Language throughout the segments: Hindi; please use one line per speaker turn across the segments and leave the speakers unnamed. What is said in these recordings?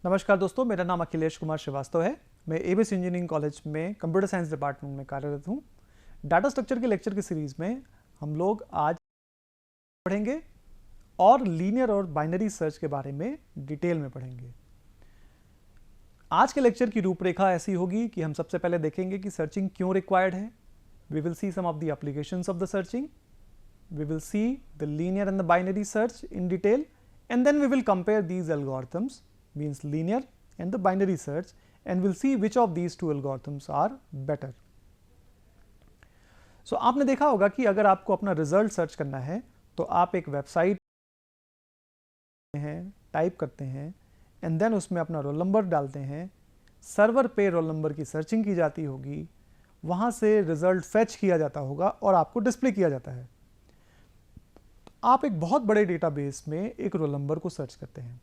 नमस्कार दोस्तों, मेरा नाम अखिलेश कुमार श्रीवास्तव है। मैं एबीसी इंजीनियरिंग कॉलेज में कंप्यूटर साइंस डिपार्टमेंट में कार्यरत हूँ। डाटा स्ट्रक्चर के लेक्चर की सीरीज में हम लोग आज पढ़ेंगे और लीनियर और बाइनरी सर्च के बारे में डिटेल में पढ़ेंगे। आज के लेक्चर की रूपरेखा ऐसी होगी कि हम सबसे पहले देखेंगे कि सर्चिंग क्यों रिक्वायर्ड है। We will see some of the applications of the searching, we will see the linear and the binary search in detail, and then we will compare these algorithms, means linear and the binary search, and we'll see which of these two algorithms are better. So आपने देखा होगा कि अगर आपको अपना रिजल्ट सर्च करना है तो आप एक वेबसाइट हैं, टाइप करते हैं एंड देन उसमें अपना रोल नंबर डालते हैं, सर्वर पे रोल नंबर की सर्चिंग की जाती होगी, वहाँ से रिजल्ट फेच किया जाता होगा और आपको डिस्प्ले किया जाता है। आप एक बहुत बड़े डेटाबेस में एक रोल नंबर को सर्च करते हैं।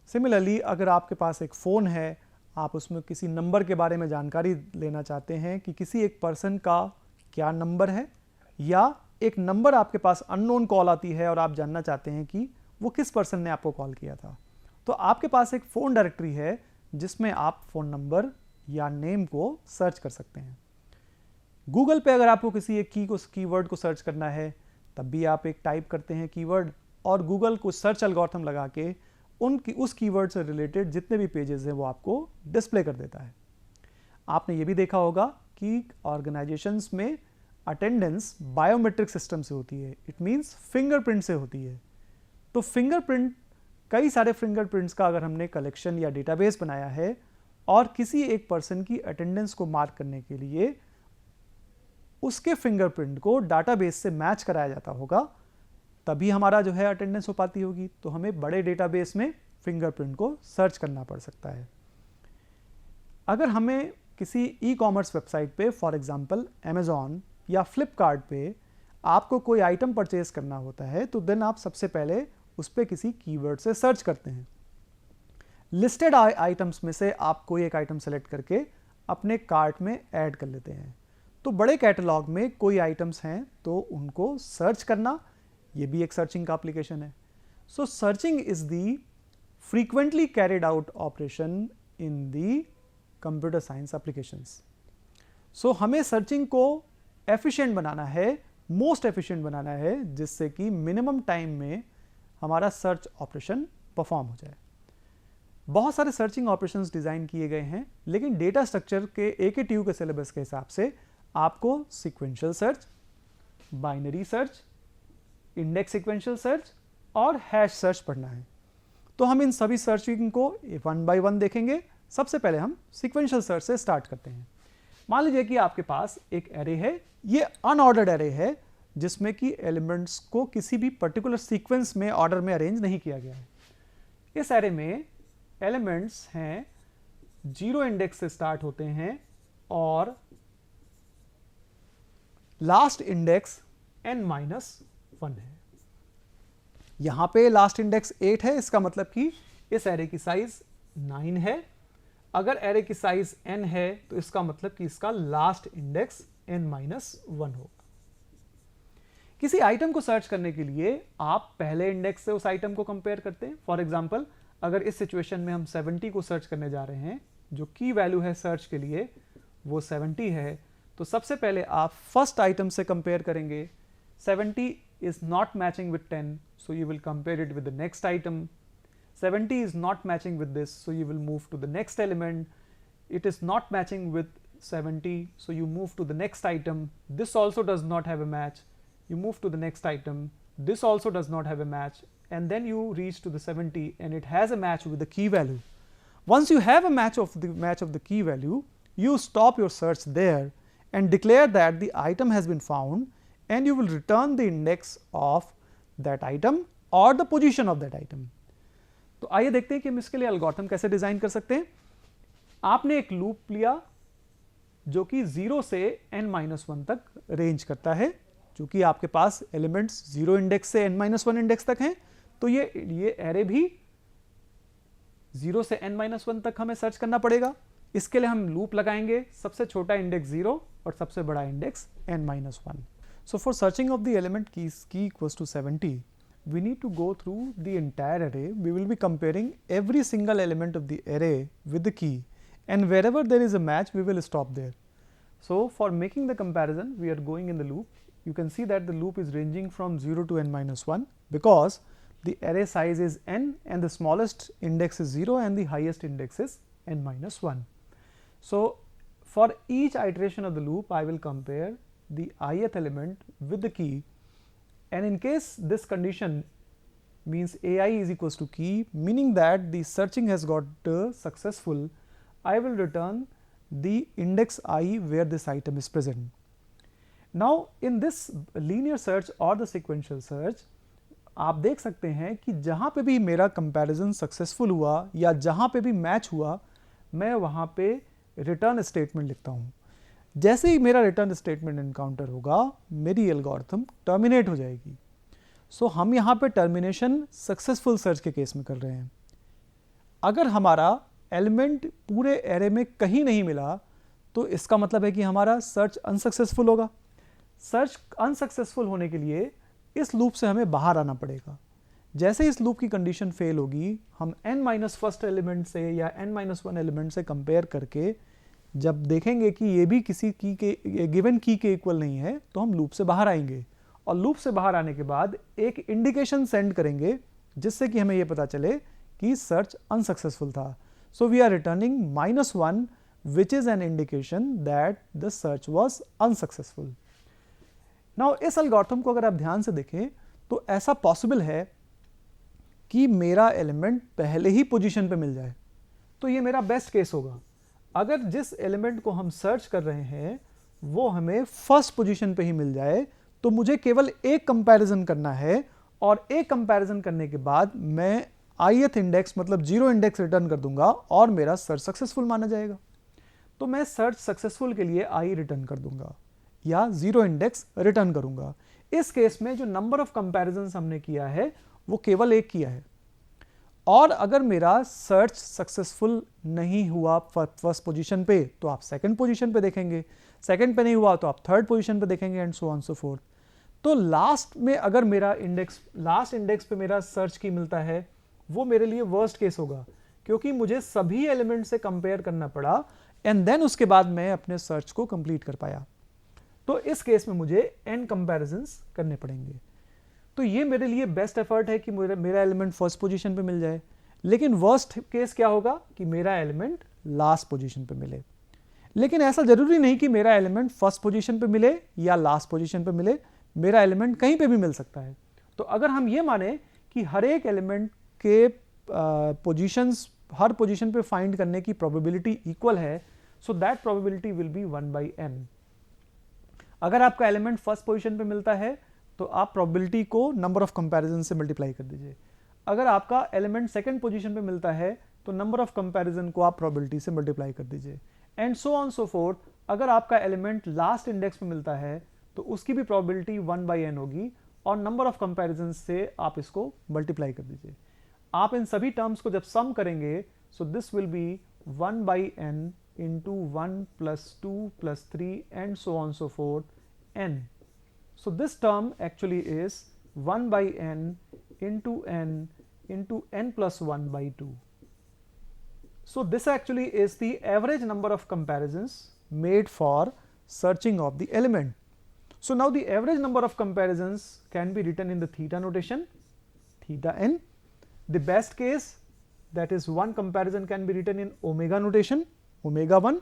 सिमिलरली अगर आपके पास एक फ़ोन है, आप उसमें किसी नंबर के बारे में जानकारी लेना चाहते हैं कि किसी एक पर्सन का क्या नंबर है, या एक नंबर आपके पास अननोन कॉल आती है और आप जानना चाहते हैं कि वो किस पर्सन ने आपको कॉल किया था, तो आपके पास एक फ़ोन डायरेक्टरी है जिसमें आप फ़ोन नंबर या नेम को सर्च कर सकते हैं। गूगल पे अगर आपको किसी एक कीवर्ड को सर्च करना है तब भी आप एक टाइप करते हैं कीवर्ड और गूगल को सर्च एल्गोरिथम लगा के उस कीवर्ड से रिलेटेड जितने भी पेजेस हैं वो आपको डिस्प्ले कर देता है। आपने ये भी देखा होगा कि ऑर्गेनाइजेशंस में अटेंडेंस बायोमेट्रिक सिस्टम से होती है, इट मींस फिंगरप्रिंट से होती है। तो फिंगरप्रिंट, कई सारे फिंगरप्रिंट्स का अगर हमने कलेक्शन या डेटाबेस बनाया है और किसी एक पर्सन की अटेंडेंस को मार्क करने के लिए उसके फिंगरप्रिंट को डाटाबेस से मैच कराया जाता होगा, तभी हमारा जो है अटेंडेंस हो पाती होगी। तो हमें बड़े डेटाबेस में फिंगरप्रिंट को सर्च करना पड़ सकता है। अगर हमें किसी ई कॉमर्स वेबसाइट पे, फॉर एग्जांपल अमेजॉन या फ्लिपकार्ट पे आपको कोई आइटम परचेज करना होता है, तो देन आप सबसे पहले उस पर किसी कीवर्ड से सर्च करते हैं। लिस्टेड आइटम्स में से आप कोई एक आइटम सेलेक्ट करके अपने कार्ट में ऐड कर लेते हैं। तो बड़े कैटलॉग में कोई आइटम्स हैं तो उनको सर्च करना, ये भी एक सर्चिंग का एप्लीकेशन है। So searching is the frequently carried out operation in the computer science applications. So हमें सर्चिंग को एफिशिएंट बनाना है, मोस्ट एफिशिएंट बनाना है, जिससे कि मिनिमम टाइम में हमारा सर्च ऑपरेशन परफॉर्म हो जाए। बहुत सारे सर्चिंग ऑपरेशंस डिज़ाइन किए गए हैं, लेकिन डेटा स्ट्रक्चर के AKTU के सिलेबस के हिसाब से आपको sequential search, binary search, index sequential search और हैश सर्च पढ़ना है। तो हम इन सभी सर्चिंग को वन बाय वन देखेंगे। सबसे पहले हम सीक्वेंशियल सर्च से स्टार्ट करते हैं। मान लीजिए कि आपके पास एक एरे है, ये अनऑर्डर्ड एरे है जिसमें कि एलिमेंट्स को किसी भी पर्टिकुलर सीक्वेंस में ऑर्डर में अरेंज नहीं किया गया है। इस एरे में एलिमेंट्स हैं 0 इंडेक्स से स्टार्ट होते हैं और लास्ट इंडेक्स n-1 है। यहां पे लास्ट इंडेक्स 8 है, इसका मतलब कि इस एरे की साइज 9 है। अगर एरे की साइज n है तो इसका मतलब कि इसका लास्ट इंडेक्स n-1 होगा। किसी आइटम को सर्च करने के लिए आप पहले इंडेक्स से उस आइटम को कंपेयर करते हैं। फॉर एग्जांपल अगर इस सिचुएशन में हम 70 को सर्च करने जा रहे हैं, जो की वैल्यू है सर्च के लिए वो 70 है, तो सबसे पहले आप फर्स्ट आइटम से कंपेयर करेंगे। 70 is not matching with 10, so you will compare it with the next item. 70 is not matching with this, so you will move to the next element. It is not matching with 70, so you move to the next item. This also does not have a match. You move to the next item. This also does not have a match, and then you reach to the 70 and it has a match with the key value. Once you have a match of the key value, you stop your search there and declare that the item has been found, and you will return the index of that item or the position of that item. तो आइए देखते हैं कि हम इसके लिए एल्गोरिथम कैसे डिजाइन कर सकते हैं। आपने एक लूप लिया जो कि 0 से n-1 तक रेंज करता है। चूंकि आपके पास एलिमेंट्स 0 इंडेक्स से n-1 इंडेक्स तक हैं, तो ये एरे भी 0 से n-1 तक हमें सर्च करना पड़ेगा। इसके लिए हम लूप लगाएंगे, सबसे छोटा इंडेक्स 0 और सबसे बड़ा index n-1। So for searching of the element key equals to 70, we need to go through the entire array. We will be comparing every single element of the array with the key, and wherever there is a match we will stop there. So for making the comparison we are going in the loop. You can see that the loop is ranging from 0 to n minus 1 because the array size is n and the smallest index is 0 and the highest index is n minus 1. So for each iteration of the loop I will compare the ith element with the key, and in case this condition means ai is equals to key, meaning that the searching has got successful, I will return the index I where this item is present. Now in this linear search or the sequential search आप देख सकते हैं कि जहाँ पे भी मेरा कंपैरिजन सक्सेसफुल हुआ या जहाँ पे भी मैच हुआ, मैं वहाँ पे रिटर्न स्टेटमेंट लिखता हूँ. जैसे ही मेरा रिटर्न स्टेटमेंट एनकाउंटर होगा मेरी एल्गोरिथम टर्मिनेट हो जाएगी. सो हम यहाँ पे टर्मिनेशन सक्सेसफुल सर्च के केस में कर रहे हैं. अगर हमारा एलिमेंट पूरे एरे में कहीं नहीं मिला तो इसका मतलब है कि हमारा सर्च अनसक्सेसफुल होगा. सर्च अनसक्सेसफुल होने के लिए इस लूप से हमें बाहर आना पड़ेगा. जैसे इस लूप की कंडीशन फेल होगी, हम n माइनस फर्स्ट एलिमेंट से या n माइनस 1 एलिमेंट से कंपेयर करके जब देखेंगे कि ये भी किसी की के गिवन की के इक्वल नहीं है तो हम लूप से बाहर आएंगे, और लूप से बाहर आने के बाद एक इंडिकेशन सेंड करेंगे जिससे कि हमें ये पता चले कि सर्च अनसक्सेसफुल था. So we are returning -1 which is an indication that the search was unsuccessful. Now इस एल्गोरिथम को अगर आप ध्यान से देखें तो ऐसा पॉसिबल है कि मेरा एलिमेंट पहले ही पोजीशन पे मिल जाए, तो ये मेरा बेस्ट केस होगा. अगर जिस एलिमेंट को हम सर्च कर रहे हैं वो हमें फर्स्ट पोजीशन पे ही मिल जाए तो मुझे केवल एक कंपैरिजन करना है, और एक कंपैरिजन करने के बाद मैं ith इंडेक्स मतलब 0 इंडेक्स रिटर्न कर दूंगा और मेरा सर्च सक्सेसफुल माना जाएगा. तो मैं सर्च सक्सेसफुल के लिए i रिटर्न कर दूंगा या 0 इंडेक्स रिटर्न करूंगा. इस केस में जो नंबर ऑफ कंपैरिजंस हमने किया है वो केवल एक किया है, और अगर मेरा सर्च सक्सेसफुल नहीं हुआ फर्स्ट पोजीशन पे तो आप सेकंड पोजीशन पे देखेंगे, सेकंड पे नहीं हुआ तो आप थर्ड पोजीशन पे देखेंगे, and so on so fourth. तो लास्ट में अगर मेरा इंडेक्स लास्ट इंडेक्स पे मेरा सर्च की मिलता है वो मेरे लिए वर्स्ट केस होगा, क्योंकि मुझे सभी एलिमेंट से कंपेयर करना पड़ा एंड देन उसके बाद मैं अपने सर्च को कंप्लीट कर पाया. तो इस केस में मुझे n कंपैरिजंस करने पड़ेंगे. तो ये मेरे लिए बेस्ट एफर्ट है कि मेरा एलिमेंट फर्स्ट पोजीशन पे मिल जाए, लेकिन वर्स्ट केस क्या होगा कि मेरा एलिमेंट लास्ट पोजीशन पे मिले. लेकिन ऐसा जरूरी नहीं कि मेरा एलिमेंट फर्स्ट पोजीशन पे मिले या लास्ट पोजीशन पे मिले, मेरा एलिमेंट कहीं पे भी मिल सकता है. तो अगर हम ये माने कि हर एक एलिमेंट के पोजीशंस हर पोजीशन पे फाइंड करने की प्रोबेबिलिटी इक्वल है, so that probability will be 1/n. अगर आपका एलिमेंट फर्स्ट पोजीशन पे मिलता है तो आप प्रोबेबिलिटी को नंबर ऑफ कंपैरिजन से मल्टीप्लाई कर दीजिए. अगर आपका एलिमेंट सेकंड पोजीशन पे मिलता है तो नंबर ऑफ कंपैरिजन को आप प्रोबेबिलिटी से मल्टीप्लाई कर दीजिए, and so on so fourth. अगर आपका एलिमेंट लास्ट इंडेक्स पे मिलता है तो उसकी भी प्रोबेबिलिटी 1/n होगी, और नंबर ऑफ कंपैरिजन से आप इसको मल्टीप्लाई कर दीजिए. आप इन सभी टर्म्स को जब सम करेंगे so this will B 1/n into 1 plus 2 plus 3 and so on so forth n. So this term actually is 1/n into n plus 1/2. So this actually is the average number of comparisons made for searching of the element. So now the average number of comparisons can be written in the theta notation, theta n. The best case, that is one comparison, can be written in omega notation, omega 1,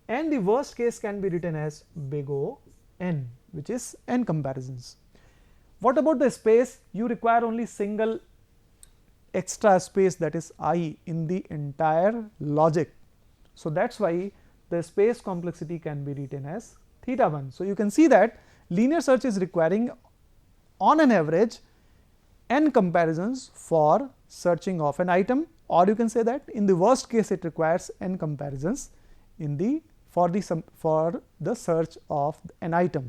and the worst case can be written as big O n, which is n comparisons. What about the space? You require only single extra space, that is I, in the entire logic. So that's why the space complexity can be written as theta 1. So you can see that linear search is requiring on an average n comparisons for searching of an item, or you can say that in the worst case it requires n comparisons in the for the search of an item.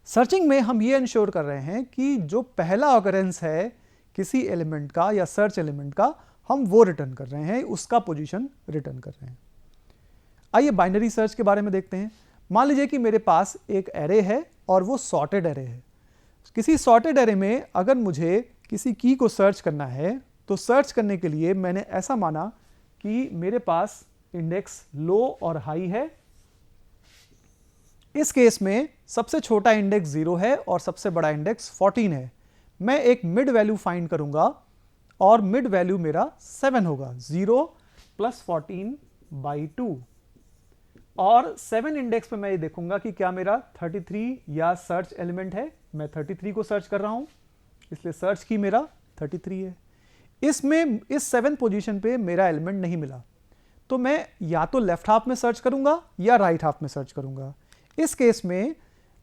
Searching में हम ये इंश्योर कर रहे हैं कि जो पहला ऑकरेंस है किसी एलिमेंट का या सर्च एलिमेंट का, हम वो रिटर्न कर रहे हैं, उसका पोजीशन रिटर्न कर रहे हैं. आइए बाइनरी सर्च के बारे में देखते हैं. मान लीजिए कि मेरे पास एक एरे है और वो सॉर्टेड एरे है. किसी सॉर्टेड एरे में अगर मुझे किसी की को सर्च करना है तो सर्च करने के लिए मैंने ऐसा माना कि मेरे पास इंडेक्स लो और हाई है। इस केस में सबसे छोटा इंडेक्स 0 है और सबसे बड़ा इंडेक्स 14 है। मैं एक मिड वैल्यू फाइंड करूंगा और मिड वैल्यू मेरा 7 होगा, 0 + 14/2। और 7 इंडेक्स पे मैं ये देखूंगा कि क्या मेरा 33 या सर्च एलिमेंट है। मैं 33 को सर्च कर रहा हूं, इसलिए सर्च की मेरा 33 है। इसमें इस 7 पोजीशन पे मेरा एलिमेंट नहीं मिला, तो मैं या तो लेफ्ट हाफ में सर्च करूंगा या राइट हाफ में सर्च करूंगा। इस केस में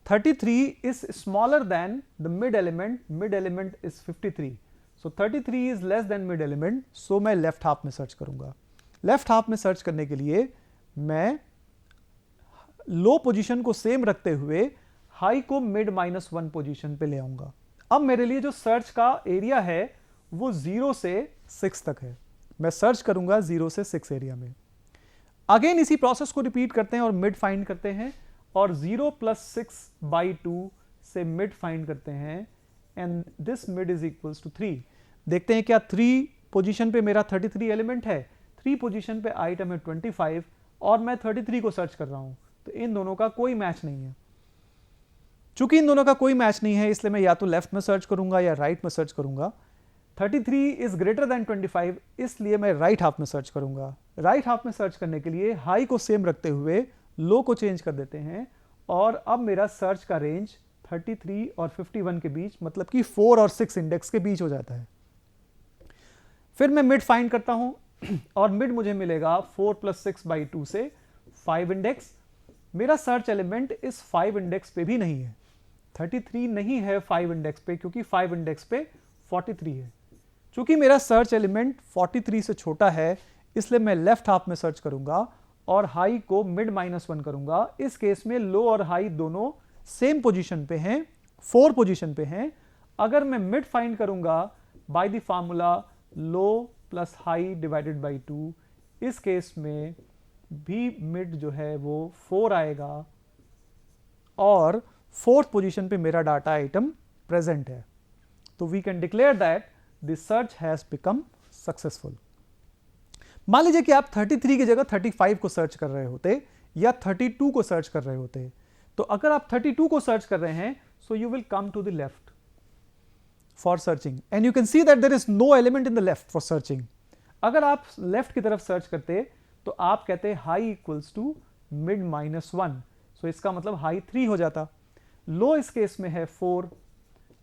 33 is smaller than the mid element is 53, so 33 is less than mid element, so मैं लेफ्ट हाफ में सर्च करूंगा। लेफ्ट हाफ में सर्च करने के लिए मैं लो पोजीशन को सेम रखते हुए हाई को मिड -1 पोजीशन पे ले आऊंगा। अब मेरे लिए जो सर्च का एरिया है वो 0 से 6 तक है। मैं सर्च करूंगा 0 से 6 एरिया में। अगेन इसी प्रोसेस को रिपीट करते हैं और मिड फाइंड करते हैं और 0 + 6/2 से मिड फाइंड करते हैं and this mid is equals to 3। देखते हैं क्या 3 पोजीशन पे मेरा 33 एलिमेंट है, 3 पोजीशन पे आइटम है 25 और मैं 33 को सर्च कर रहा हूं, तो इन दोनों का कोई मैच नहीं है। चूंकि इन दोनों का कोई मैच नहीं है इसलिए मैं या तो लेफ्ट में सर्च करूंगा या राइट में सर्च करूंगा। 33 इज ग्रेटर देन 25, इसलिए मैं राइट हाफ में सर्च करूंगा। राइट हाफ में सर्च करने के लिए हाई को सेम रखते हुए लो को चेंज कर देते हैं और अब मेरा सर्च का रेंज 33 और 51 के बीच, मतलब कि 4 और 6 इंडेक्स के बीच हो जाता है। फिर मैं मिड फाइंड करता हूं और मिड मुझे मिलेगा 4 + 6/2 से 5 इंडेक्स। मेरा सर्च एलिमेंट इस 5 इंडेक्स पे भी नहीं है, 33 नहीं है 5 इंडेक्स पे, क्योंकि 5 इंडेक्स पे 43 है। चूंकि मेरा सर्च एलिमेंट 43 से छोटा है इसलिए मैं लेफ्ट हाफ में सर्च करूंगा और हाई को मिड -1 करूंगा। इस केस में लो और हाई दोनों सेम पोजीशन पे हैं, 4 पोजीशन पे हैं। अगर मैं मिड फाइंड करूंगा bye the formula low + high divided by 2, इस केस में भी मिड जो है वो 4 आएगा और 4th पोजीशन पे मेरा डाटा आइटम प्रेजेंट है। तो we can declare that the search has become successful. मान लीजिए कि आप 33 की जगह 35 को सर्च कर रहे होते या 32 को सर्च कर रहे होते, तो अगर आप 32 को सर्च कर रहे हैं so you will come to the left for searching and you can see that there is no element in the left for searching. अगर आप लेफ्ट की तरफ सर्च करते तो आप कहते हाई इक्वल्स टू मिड -1, सो इसका मतलब हाई 3 हो जाता। लो इस केस में है 4।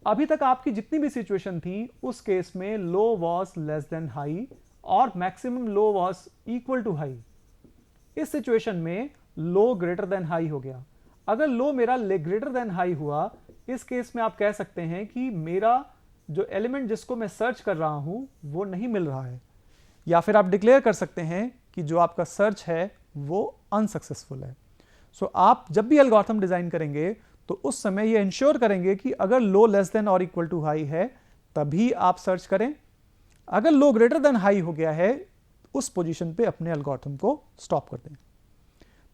अभी तक आपकी जितनी भी सिचुएशन थी उस केस में low was less than high और maximum low was equal to high. इस सिचुएशन में लो ग्रेटर देन हाई हो गया। अगर लो मेरा ग्रेटर देन हाई हुआ, इस केस में आप कह सकते हैं कि मेरा जो एलिमेंट जिसको मैं सर्च कर रहा हूं वो नहीं मिल रहा है, या फिर आप डिक्लेयर कर सकते हैं कि जो आपका सर्च है वो अनसक्सेसफुल है। सो आप जब भी एल्गोरिथम डिजाइन करेंगे तो उस समय ये इंश्योर करेंगे कि अगर लो लेस देन और इक्वल टू हाई है तभी आप सर्च करें। अगर लो ग्रेटर देन हाई हो गया है उस पोजीशन पे अपने एल्गोरिथम को स्टॉप कर दें।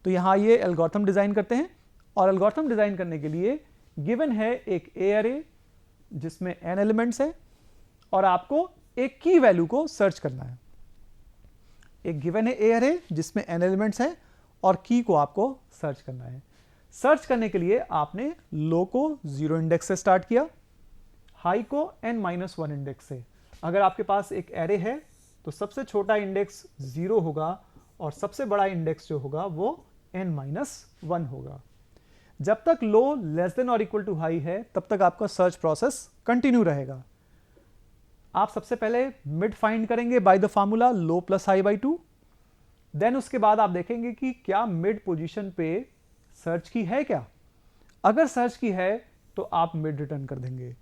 तो यहां ये एल्गोरिथम डिजाइन करते हैं और एल्गोरिथम डिजाइन करने के लिए गिवन है एक ए अरे जिसमें n एलिमेंट्स है और आपको एक की वैल्यू को सर्च करना है। एक गिवन है ए अरे जिसमें n एलिमेंट्स है और की को आपको सर्च करना है। सर्च करने के लिए आपने लो को 0 इंडेक्स से स्टार्ट किया, हाई को n-1 इंडेक्स से। अगर आपके पास एक एरे है तो सबसे छोटा इंडेक्स 0 होगा और सबसे बड़ा इंडेक्स जो होगा वो n-1 होगा। जब तक लो लेस देन और इक्वल टू हाई है तब तक आपका सर्च प्रोसेस कंटिन्यू रहेगा। आप सबसे पहले मिड फाइंड करेंगे by the formula low + high by 2। Then उसके बाद आप देखेंगे कि क्या मिड पोजीशन पे सर्च की है क्या। अगर सर्च की है तो आप मिड रिटर्न कर देंगे,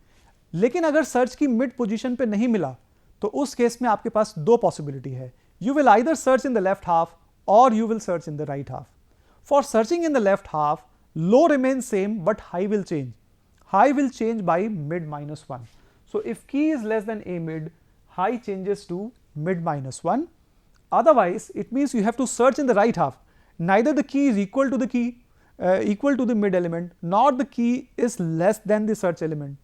लेकिन अगर सर्च की मिड पोजीशन पे नहीं मिला तो उस केस में आपके पास 2 पॉसिबिलिटी है। You will either search in the left half और you will search in the right half. For searching in the left half, low remains same but high will change. High will change by mid -1. So if key is less than a mid, high changes to mid -1. Otherwise, it means you have to search in the right half. Neither the key is equal to the key, equal to the mid element, nor the key is less than the search element.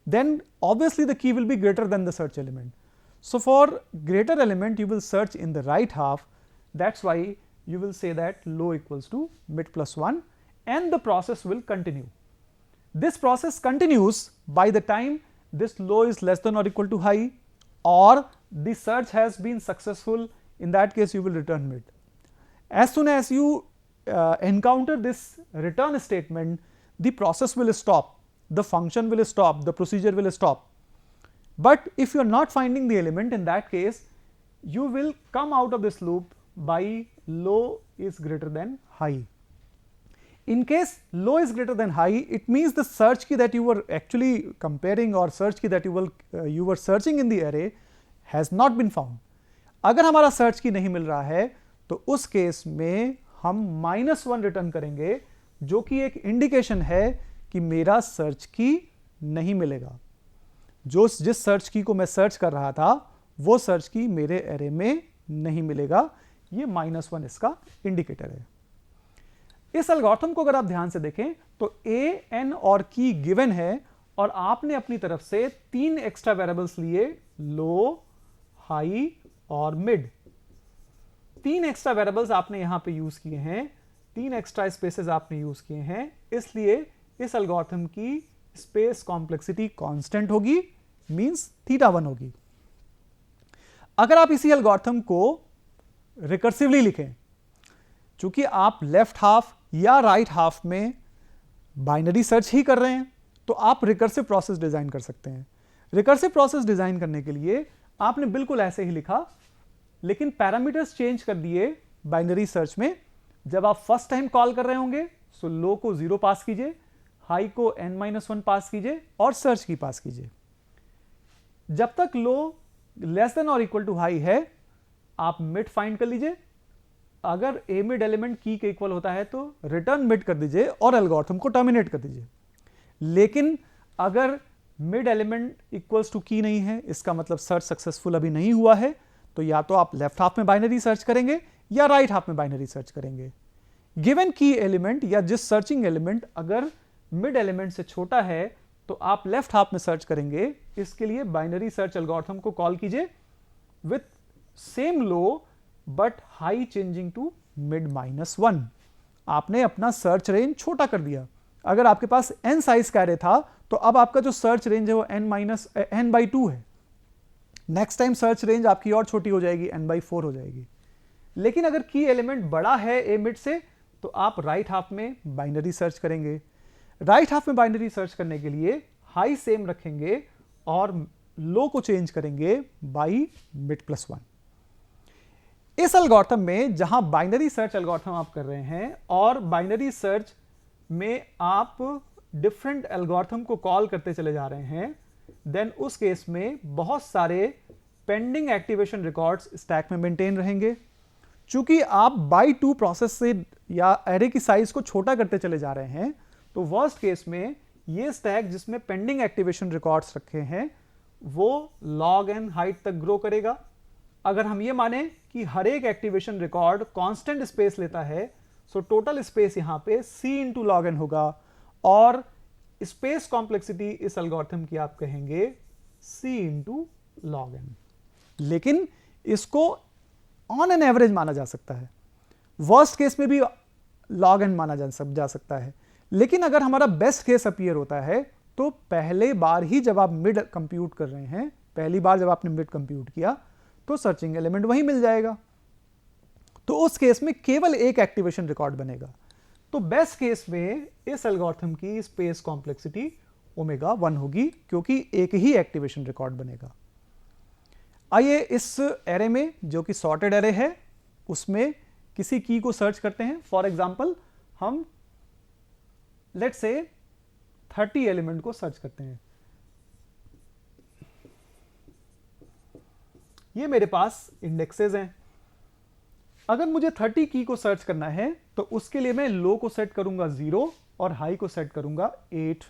then obviously the key will be greater than the search element. So for greater element you will search in the right half. That's why you will say that low equals to mid plus 1, and the process will continue. This process continues by the time this low is less than or equal to high, or the search has been successful. In that case you will return mid. As soon as you encounter this return statement, the process will stop, the function will stop, the procedure will stop. But if you are not finding the element, in that case you will come out of this loop by low is greater than high. In case low is greater than high, it means the search key that you were actually comparing or search key that you were searching in the array has not been found. अगर हमारा सर्च की नहीं मिल रहा है तो उस केस में हम -1 रिटर्न करेंगे, जो कि एक इंडिकेशन है कि मेरा सर्च की नहीं मिलेगा। जिस सर्च की को मैं सर्च कर रहा था वो सर्च की मेरे एरे में नहीं मिलेगा। ये -1 इसका इंडिकेटर है। इस एल्गोरिथम को अगर आप ध्यान से देखें तो ए, एन और की गिवन है, और आपने अपनी तरफ से 3 एक्स्ट्रा वेरिएबल्स लिए, लो, हाई और मिड। 3 एक्स्ट्रा वेरिएबल्स आपने यहां पे यूज किए हैं, 3 एक्स्ट्रा स्पेसेस आपने यूज किए हैं, इसलिए इस एल्गोरिथम की स्पेस कॉम्प्लेक्सिटी कांस्टेंट होगी, मींस θ1 होगी। अगर आप इसी एल्गोरिथम को रिकर्सिवली लिखें, चूंकि आप लेफ्ट हाफ या राइट हाफ में बाइनरी सर्च ही कर रहे हैं, तो आप रिकर्सिव प्रोसेस डिजाइन कर सकते हैं। रिकर्सिव प्रोसेस डिजाइन करने के लिए आपने बिल्कुल ऐसे ही लिखा, लेकिन पैरामीटर्स चेंज कर दिए बाइनरी सर्च में। जब आप फर्स्ट टाइम कॉल कर रहे होंगे तो लो को 0 पास कीजिए, हाई को n-1 पास कीजिए और सर्च की पास कीजिए। जब तक लो लेस देन और इक्वल टू हाई है, आप मिड फाइंड कर लीजिए। अगर ए मिड एलिमेंट की के इक्वल होता है तो रिटर्न मिड कर दीजिए और एल्गोरिथम को टर्मिनेट कर दीजिए। लेकिन अगर मिड एलिमेंट इक्वल्स टू की नहीं है, इसका मतलब सर्च सक्सेसफुल अभी नहीं हुआ है, तो या तो आप लेफ्ट हाफ में बाइनरी सर्च करेंगे या राइट हाफ में बाइनरी सर्च करेंगे। गिवन की एलिमेंट या जिस सर्चिंग एलिमेंट अगर मिड एलिमेंट से छोटा है तो आप लेफ्ट हाफ में सर्च करेंगे। इसके लिए बाइनरी सर्च एल्गोरिथम को कॉल कीजिए with same low but high changing to mid -1। आपने अपना सर्च रेंज छोटा कर दिया। अगर आपके पास n साइज का एरे था तो अब आपका जो सर्च रेंज है वो n/2 है। नेक्स्ट टाइम सर्च रेंज आपकी और छोटी हो जाएगी, n/4 हो जाएगी। लेकिन अगर की एलिमेंट बड़ा है ए मिड से तो आप राइट हाफ में बाइनरी सर्च करेंगे। राइट हाफ में बाइनरी सर्च करने के लिए हाई सेम रखेंगे और लो को चेंज करेंगे बाई मिड +1। इस एल्गोरिथम में जहां बाइनरी सर्च एल्गोरिथम आप कर रहे हैं और बाइनरी सर्च में आप डिफरेंट एल्गोरिथम को कॉल करते चले जा रहे हैं, देन उस केस में बहुत सारे पेंडिंग एक्टिवेशन रिकॉर्ड्स स्टैक में मेंटेन रहेंगे। चूंकि आप बाई 2 प्रोसेस से या एरे की साइज को छोटा करते चले जा रहे हैं, तो वर्स्ट केस में ये स्टैक जिसमें पेंडिंग एक्टिवेशन रिकॉर्ड्स रखे हैं वो log n हाइट तक ग्रो करेगा। अगर हम ये माने कि हर एक एक्टिवेशन रिकॉर्ड कांस्टेंट स्पेस लेता है, सो टोटल स्पेस यहां पे c × log n होगा, और स्पेस कॉम्प्लेक्सिटी इस एल्गोरिथम की आप कहेंगे c × log n। लेकिन इसको ऑन एन एवरेज माना जा सकता है, वर्स्ट केस में भी log n माना जा सकता है। लेकिन अगर हमारा बेस्ट केस अपीयर होता है तो पहले बार ही जब आप मिड कंप्यूट कर रहे हैं, पहली बार जब आपने मिड कंप्यूट किया तो सर्चिंग एलिमेंट वहीं मिल जाएगा, तो उस केस में केवल एक एक्टिवेशन रिकॉर्ड बनेगा। तो बेस्ट केस में इस एल्गोरिथम की स्पेस कॉम्प्लेक्सिटी ω1 होगी, क्योंकि एक ही एक्टिवेशन रिकॉर्ड बनेगा। आइए इस एरे में जो कि सॉर्टेड एरे है उसमें किसी की को सर्च करते हैं। फॉर एग्जांपल हम लेट्स से 30 एलिमेंट को सर्च करते हैं। ये मेरे पास इंडेक्सेस हैं। अगर मुझे 30 की को सर्च करना है तो उसके लिए मैं लो को सेट करूंगा 0 और हाई को सेट करूंगा 8,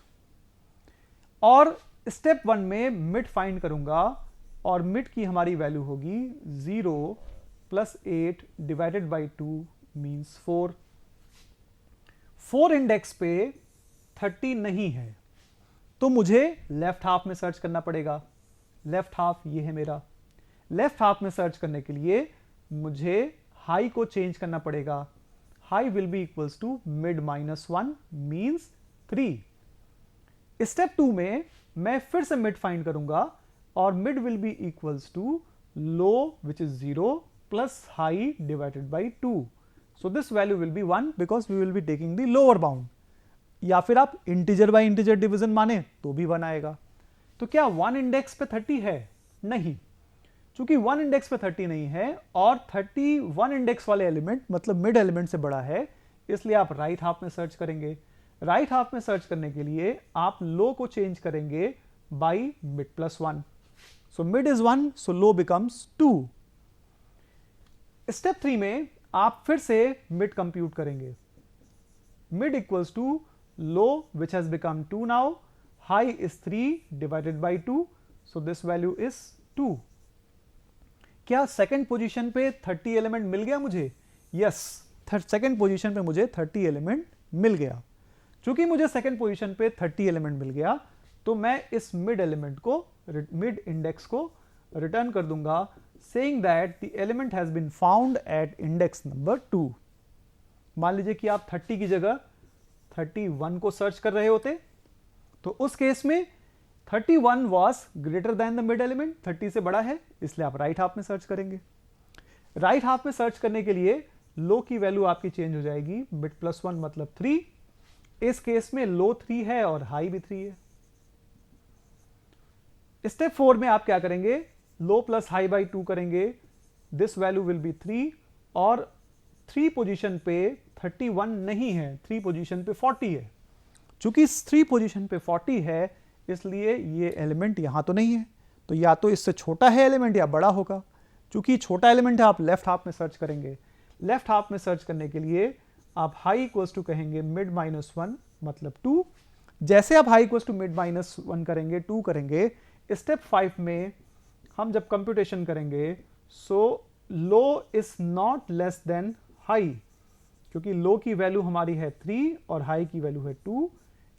और स्टेप 1 में मिड फाइंड करूंगा, और मिड की हमारी वैल्यू होगी 0 + 8 डिवाइडेड बाई 2 मीन्स 4 इंडेक्स पे 30 नहीं है, तो मुझे लेफ्ट हाफ में सर्च करना पड़ेगा। लेफ्ट हाफ ये है मेरा। लेफ्ट हाफ में सर्च करने के लिए मुझे हाई को चेंज करना पड़ेगा। High will be equals to mid -1 means 3। Step 2 में मैं फिर से मिड फाइंड करूंगा और mid will be equals to low which is 0 plus high divided by 2। So this value will be 1 because we will be taking the lower bound. या फिर आप इंटीजर बाई इंटीजर डिवीजन माने तो भी 1 आएगा। तो क्या 1 इंडेक्स पे 30 है? नहीं। चूंकि 1 इंडेक्स पे 30 नहीं है और 31 इंडेक्स वाले एलिमेंट मतलब मिड एलिमेंट से बड़ा है, इसलिए आप राइट हाफ में सर्च करेंगे। राइट हाफ में सर्च करने के लिए आप लो को चेंज करेंगे by mid +1। So mid is 1, so low becomes 2। Step 3 में आप फिर से मिड कंप्यूट करेंगे। Mid equals to low which has become 2 now, high is 3 divided by 2, so this value is 2। क्या सेकंड पोजीशन पे 30 एलिमेंट मिल गया मुझे? यस, सेकंड पोजीशन पे मुझे 30 एलिमेंट मिल गया। चूंकि मुझे सेकंड पोजीशन पे 30 एलिमेंट मिल गया तो मैं इस मिड एलिमेंट को, मिड इंडेक्स को रिटर्न कर दूंगा saying that the element has been found at index number 2। मान लीजिए कि आप 30 की जगह 31 को सर्च कर रहे होते तो उस केस में 31 was greater than the mid element, 30 से बड़ा है, इसलिए आप राइट हाफ में सर्च करेंगे। राइट हाफ में सर्च करने के लिए लो की वैल्यू आपकी चेंज हो जाएगी, मिड +1 मतलब 3। इस केस में लो 3 है और हाई भी 3 है। स्टेप 4 में आप क्या करेंगे? लो प्लस हाई बाई 2 करेंगे। दिस वैल्यू विल बी 3 और 3 पोजीशन पे 31 नहीं है, 3 पोजीशन पे 40 है। चूंकि 3 पोजीशन पे 40 है इसलिए ये एलिमेंट यहां तो नहीं है, तो या तो इससे छोटा है एलिमेंट या बड़ा होगा। चूंकि छोटा एलिमेंट है आप लेफ्ट हाफ में सर्च करेंगे। लेफ्ट हाफ में सर्च करने के लिए आप हाई इक्वल्स टू कहेंगे मिड -1 मतलब 2। जैसे आप हाई इक्वल्स टू मिड -1 करेंगे, 2 करेंगे, स्टेप 5 में हम जब कंप्यूटेशन करेंगे so low is not less than high, क्योंकि लो की वैल्यू हमारी है 3 और हाई की वैल्यू है 2।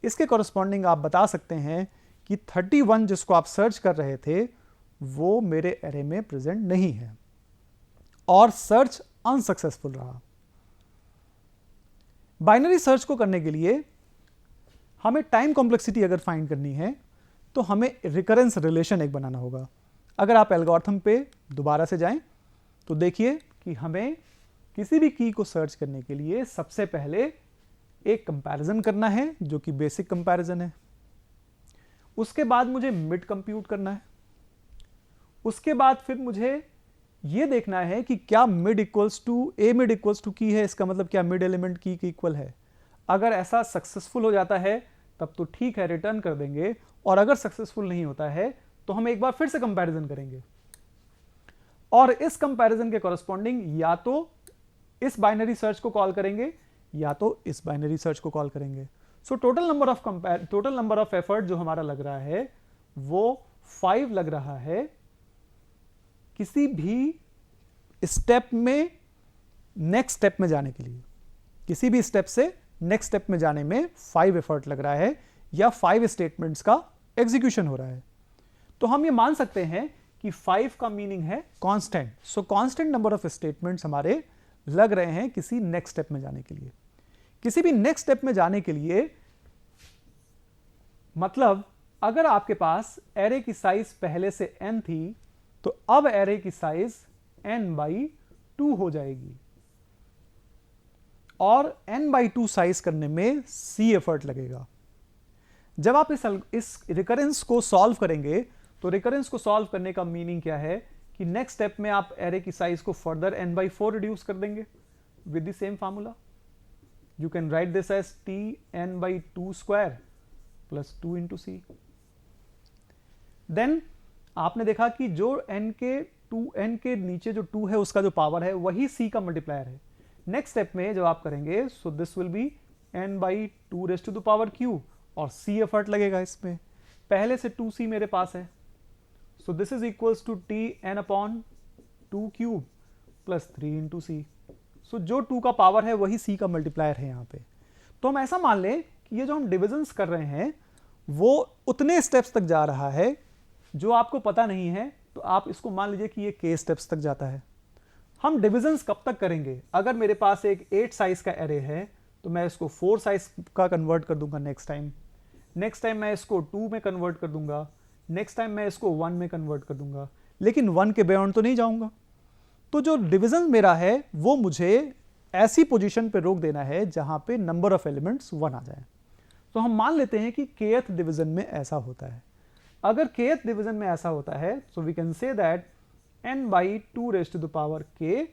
इसके कॉरस्पॉन्डिंग आप बता सकते हैं कि 31 जिसको आप सर्च कर रहे थे वो मेरे एरे में प्रेजेंट नहीं है और सर्च अनसक्सेसफुल रहा। बाइनरी सर्च को करने के लिए हमें टाइम कॉम्प्लेक्सिटी अगर फाइंड करनी है तो हमें रिकरेंस रिलेशन एक बनाना होगा। अगर आप एल्गोरिथम पे दोबारा से जाएं तो देखिए कि हमें किसी भी की को सर्च करने के लिए सबसे पहले एक कंपैरिजन करना है जो कि बेसिक कंपैरिजन है। उसके बाद मुझे मिड कंप्यूट करना है। उसके बाद फिर मुझे यह देखना है कि क्या mid equals to a mid equals to key है, इसका मतलब क्या मिड एलिमेंट की इक्वल है। अगर ऐसा सक्सेसफुल हो जाता है तब तो ठीक है, रिटर्न कर देंगे, और अगर सक्सेसफुल नहीं होता है तो हम एक बार फिर से कंपैरिजन करेंगे और इस कंपैरिजन के कॉरस्पॉन्डिंग या तो इस बाइनरी सर्च को कॉल करेंगे या तो इस बाइनरी सर्च को कॉल करेंगे। So total number of effort जो हमारा लग रहा है वो 5 लग रहा है। किसी भी स्टेप में नेक्स्ट स्टेप में जाने के लिए, किसी भी स्टेप से नेक्स्ट स्टेप में जाने में 5 एफर्ट लग रहा है या 5 स्टेटमेंट्स का एग्जीक्यूशन हो रहा है। तो हम ये मान सकते हैं कि 5 का मीनिंग है constant. So constant number of statements हमारे लग रहे हैं किसी नेक्स्ट स्टेप में जाने के लिए। किसी भी नेक्स्ट स्टेप में जाने के लिए मतलब अगर आपके पास एरे की साइज पहले से n थी तो अब एरे की साइज n/2 हो जाएगी और n/2 साइज करने में c एफर्ट लगेगा। जब आप इस रिकरेंस को सॉल्व करेंगे तो रिकरेंस को सॉल्व करने का मीनिंग क्या है कि नेक्स्ट स्टेप में आप एरे की साइज को फर्दर n/4 रिड्यूस कर देंगे with the same formula. You can write this as tn/2 square plus 2 into c. Then आपने देखा कि जो n के नीचे जो 2 है उसका जो पावर है वही c का मल्टीप्लायर है। नेक्स्ट स्टेप में जब आप करेंगे so this will be n/2 raise to the power q और c एफर्ट लगेगा इसमें। पहले से 2c मेरे पास है, so this is equals to tn/2 cube plus 3 into C. So जो 2 का पावर है वही c का मल्टीप्लायर है यहां पे। तो हम ऐसा मान लें कि ये जो हम डिविजन्स कर रहे हैं वो उतने स्टेप्स तक जा रहा है जो आपको पता नहीं है, तो आप इसको मान लीजिए कि ये k स्टेप्स तक जाता है। हम डिविजन्स कब तक करेंगे? अगर मेरे पास एक 8 साइज का एरे है तो मैं इसको 4 साइज का कन्वर्ट कर दूंगा नेक्स्ट टाइम मैं इसको 2 में कन्वर्ट कर दूंगा, नेक्स्ट टाइम मैं इसको 1 में कन्वर्ट कर दूंगा, लेकिन 1 के बियॉन्ड तो नहीं जाऊंगा। तो जो डिवीजन मेरा है वो मुझे ऐसी पोजीशन पे रोक देना है जहां पे नंबर ऑफ एलिमेंट्स 1 आ जाए। तो हम मान लेते हैं कि kth डिवीजन में ऐसा होता है। अगर kth डिवीजन में ऐसा होता है so we can say that n by 2 raised to the power k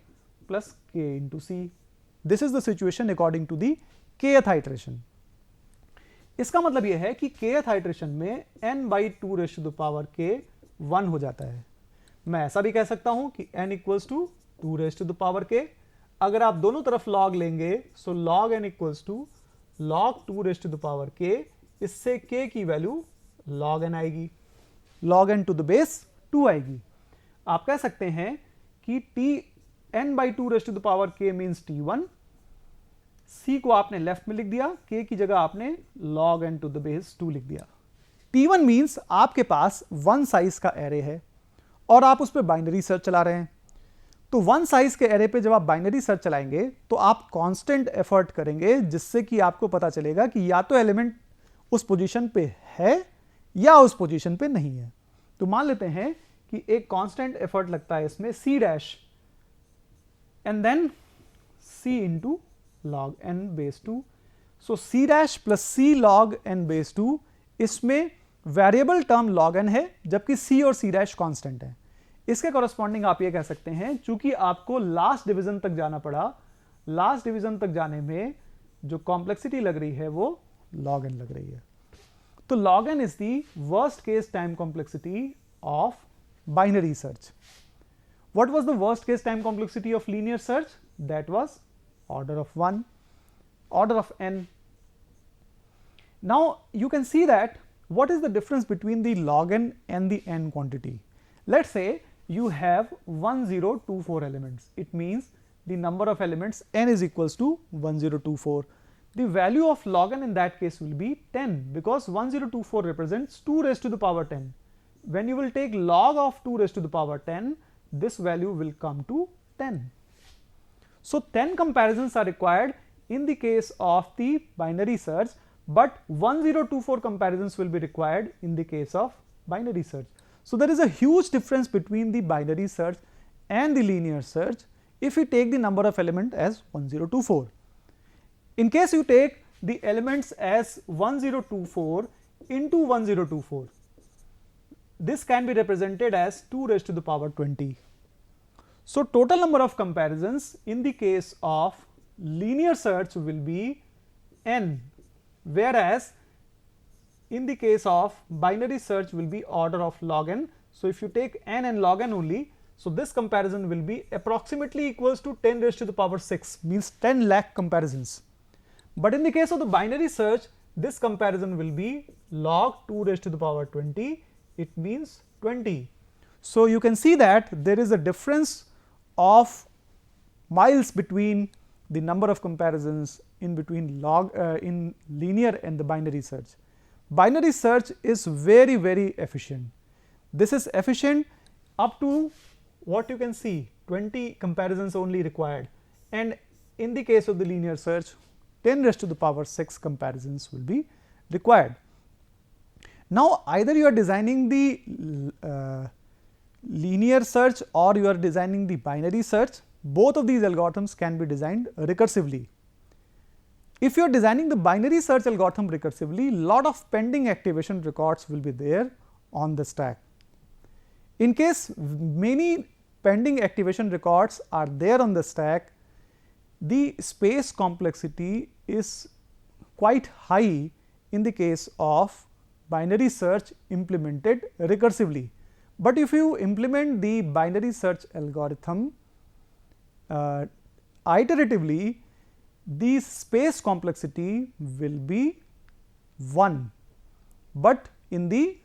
plus k into c. This is the situation according to the kth iteration. इसका मतलब यह है कि kth iteration में n by 2 raised to the power k 1 हो जाता है। मैं ऐसा भी कह सकता हूं कि n equals to 2 raised to the power k। अगर आप दोनों तरफ log लेंगे so log n equals to log 2 raised to the power k, इससे k की वैल्यू log n आएगी, log n to the base 2 आएगी। आप कह सकते हैं कि n by 2 raised to the power k means t1, c को आपने लेफ्ट में लिख दिया, k की जगह आपने log n to the base 2 लिख दिया। t1 मीन्स आपके पास 1 साइज का एरे है और आप उस पर बाइनरी सर्च चला रहे हैं। तो 1 साइज के एरे पे जब आप बाइनरी सर्च चलाएंगे तो आप कांस्टेंट एफर्ट करेंगे, जिससे कि आपको पता चलेगा कि या तो एलिमेंट उस पोजीशन पे है या उस पोजीशन पे नहीं है। तो मान लेते हैं कि एक कांस्टेंट एफर्ट लगता है इसमें c dash and then c into log n base 2। So c dash plus c log n base 2, इसमें वेरिएबल टर्म log n है जबकि c और c डैश कांस्टेंट है। इसके कॉरस्पॉन्डिंग आप ये कह सकते हैं, चूंकि आपको लास्ट डिवीजन तक जाना पड़ा, लास्ट डिवीजन तक जाने में जो कॉम्प्लेक्सिटी लग रही है वो log n लग रही है। तो log n is the worst case time complexity of binary search. What was the worst case time complexity of linear search? That was order of 1, order of n. Now you can see that what is the difference between the log n and the n quantity. Let's say you have 1024 elements. It means the number of elements n is equals to 1024. The value of log n in that case will be 10, because 1024 represents 2 raised to the power 10. When you will take log of 2 raised to the power 10, this value will come to 10. So 10 comparisons are required in the case of the binary search, but 1024 comparisons will be required in the case of binary search. So there is a huge difference between the binary search and the linear search if we take the number of elements as 1024. In case you take the elements as 1024 into 1024, this can be represented as 2 raised to the power 20. So total number of comparisons in the case of linear search will be n, whereas in the case of binary search will be order of log n. So if you take n and log n only, so this comparison will be approximately equals to 10 raised to the power 6, means 10 lakh comparisons. But in the case of the binary search, this comparison will be log 2 raised to the power 20, it means 20. So you can see that there is a difference of miles between the number of comparisons in between in linear and the binary search. Binary search is very efficient. This is efficient up to what you can see, 20 comparisons only required, and in the case of the linear search 10 raised to the power 6 comparisons will be required. Now either you are designing the linear search or you are designing the binary search, both of these algorithms can be designed recursively. If you are designing the binary search algorithm recursively, lot of pending activation records will be there on the stack. In case many pending activation records are there on the stack, the space complexity is quite high in the case of binary search implemented recursively. But if you implement the binary search algorithm iteratively, the space complexity will be 1, but in the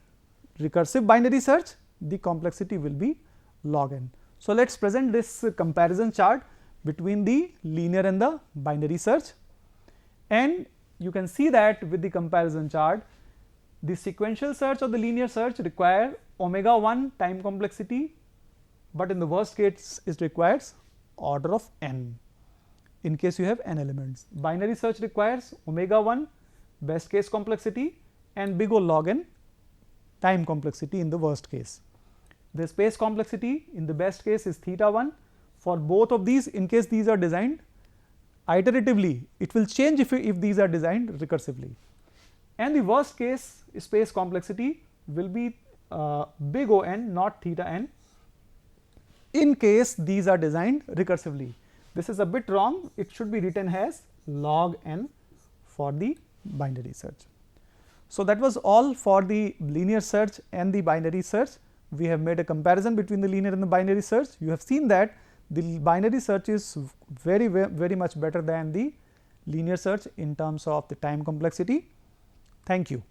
recursive binary search the complexity will be log n. So let us present this comparison chart between the linear and the binary search, and you can see that with the comparison chart The sequential search or the linear search require omega 1 time complexity, but in the worst case it requires order of n in case you have n elements. Binary search requires omega 1 best case complexity and big O log n time complexity in the worst case. The space complexity in the best case is theta 1. For both of these, in case these are designed iteratively, it will change if these are designed recursively, and the worst case space complexity will be big O n, not theta n, in case these are designed recursively. This is a bit wrong, it should be written as log n for the binary search. So, that was all for the linear search and the binary search. We have made a comparison between the linear and the binary search. You have seen that the binary search is very much better than the linear search in terms of the time complexity. Thank you.